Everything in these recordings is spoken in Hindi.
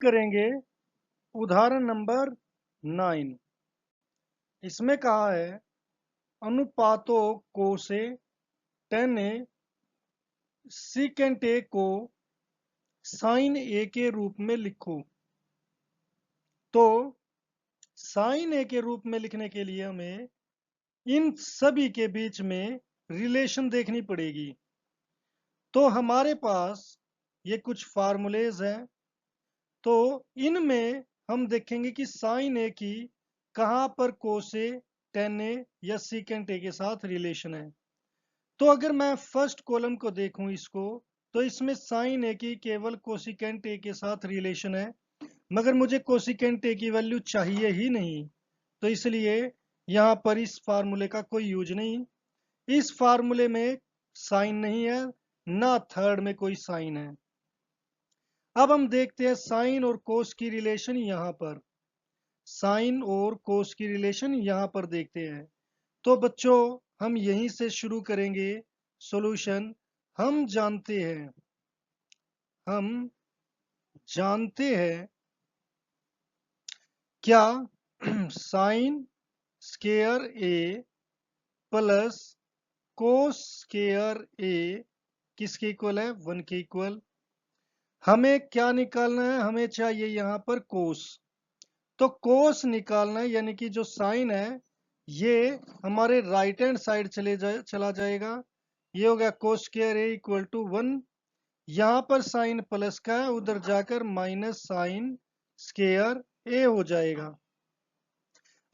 करेंगे उदाहरण नंबर 9। इसमें कहा है अनुपातों को से tan a secant a को sin a के रूप में लिखो। तो sin a के रूप में लिखने के लिए हमें इन सभी के बीच में रिलेशन देखनी पड़ेगी। तो हमारे पास ये कुछ फार्मूलेज हैं। तो इनमें हम देखेंगे कि साइन ए की कहाँ पर कोस ए टेन ए या सीकेंट ए के साथ रिलेशन है। तो अगर मैं फर्स्ट कॉलम को देखूं इसको, तो इसमें साइन ए की केवल कोसिकेंट ए के साथ रिलेशन है, मगर मुझे कोसिकेंट ए की वैल्यू चाहिए ही नहीं, तो इसलिए यहाँ पर इस फार्मूले का कोई यूज नहीं। इस फार्मूले में साइन नहीं है, ना थर्ड में कोई साइन है। अब हम देखते हैं साइन और कोस की रिलेशन। यहां पर साइन और कोस की रिलेशन यहां पर देखते हैं। तो बच्चों हम यहीं से शुरू करेंगे सॉल्यूशन। हम जानते हैं क्या साइन स्केयर ए प्लस कोस स्केयर ए किसके इक्वल है? 1 के इक्वल। हमें क्या निकालना है? हमें चाहिए यहां पर कोस। तो कोस निकालना है, यानी कि जो साइन है ये हमारे राइट हैंड साइड चला जाएगा। ये हो गया cos square A equal to 1। यहाँ पर साइन प्लस का है, उधर जाकर माइनस साइन स्क्वायर ए हो जाएगा।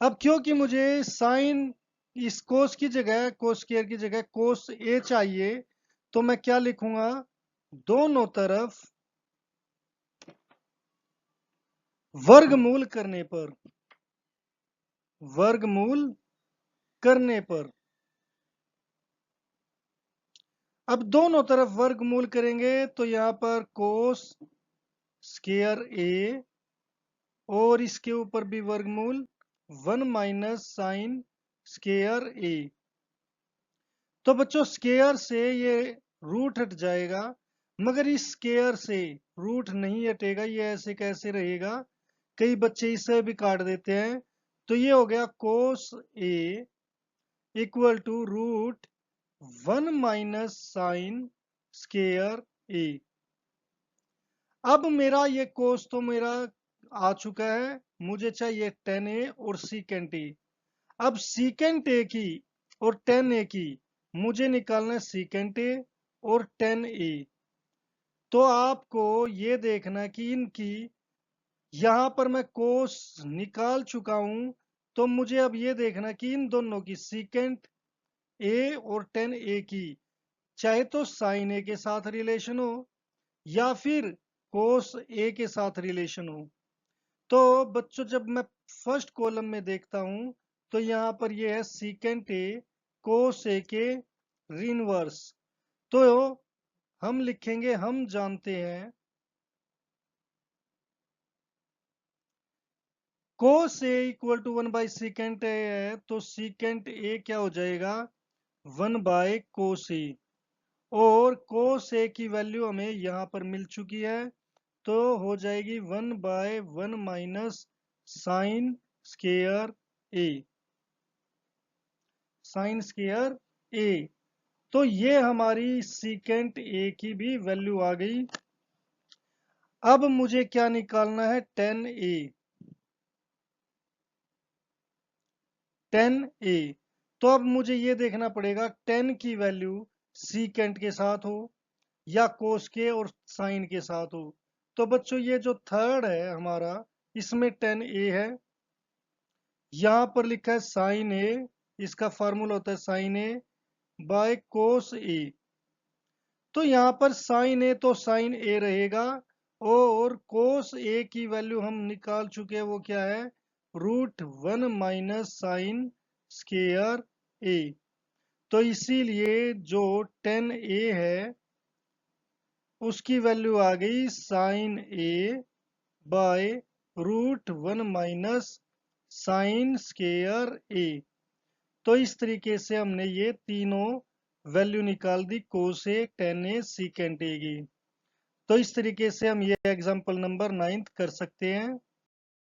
अब क्योंकि मुझे साइन इस कोस की जगह, कोस स्क्वायर की जगह कोस ए चाहिए, तो मैं क्या लिखूंगा? दोनों तरफ वर्गमूल करने पर अब दोनों तरफ वर्गमूल करेंगे तो यहां पर कोस स्क्वायर ए और इसके ऊपर भी वर्गमूल 1 माइनस साइन स्क्वायर ए। तो बच्चों स्क्वायर से ये रूट हट जाएगा, मगर इस स्क्वायर से रूट नहीं हटेगा, ये ऐसे कैसे रहेगा? कई बच्चे इसे भी काट देते हैं। तो ये हो गया cos A equal to root 1 minus sine square A. अब मेरा ये कोस तो मेरा आ चुका है, मुझे चाहिए tan a और सीकेंट ए। अब सीकेंट ए की और tan a की मुझे निकालना है सीकेंट ए और tan a। तो आपको ये देखना कि इनकी यहां पर मैं कोस निकाल चुका हूं, तो मुझे अब ये देखना कि इन दोनों की सीकेंट ए और tan a की चाहे तो साइन ए के साथ रिलेशन हो या फिर कोस ए के साथ रिलेशन हो। तो बच्चों जब मैं फर्स्ट कॉलम में देखता हूं, तो यहां पर ये है सीकेंट ए कोस ए के रिनवर्स। तो हम लिखेंगे हम जानते हैं cos A equal to 1 by secant A है, तो सीकेंट ए क्या हो जाएगा? 1 बाय कोस ए। और कोस ए की वैल्यू हमें यहां पर मिल चुकी है, तो हो जाएगी 1 bye 1 minus sine square A, sign square A. तो ये हमारी सीकेंट ए की भी वैल्यू आ गई। अब मुझे क्या निकालना है? tan ए। tan ए। तो अब मुझे ये देखना पड़ेगा tan की वैल्यू सीकेंट के साथ हो या कोस के और साइन के साथ हो। तो बच्चों ये जो थर्ड है हमारा, इसमें tan ए है, यहां पर लिखा है साइन ए, इसका फार्मूला होता है साइन ए बाय कोस ए। तो यहां पर साइन ए तो साइन ए रहेगा, और कोस ए की वैल्यू हम निकाल चुके हैं, वो क्या है? Root 1 minus sine square A. तो इसीलिए जो tan ए है उसकी वैल्यू आ गई sine A by root 1 minus sine square A. तो इस तरीके से हमने ये तीनों वैल्यू निकाल दी कोस ए, tan ए, सीकेंट ए की। तो इस तरीके से हम ये एग्जाम्पल नंबर 9 कर सकते हैं।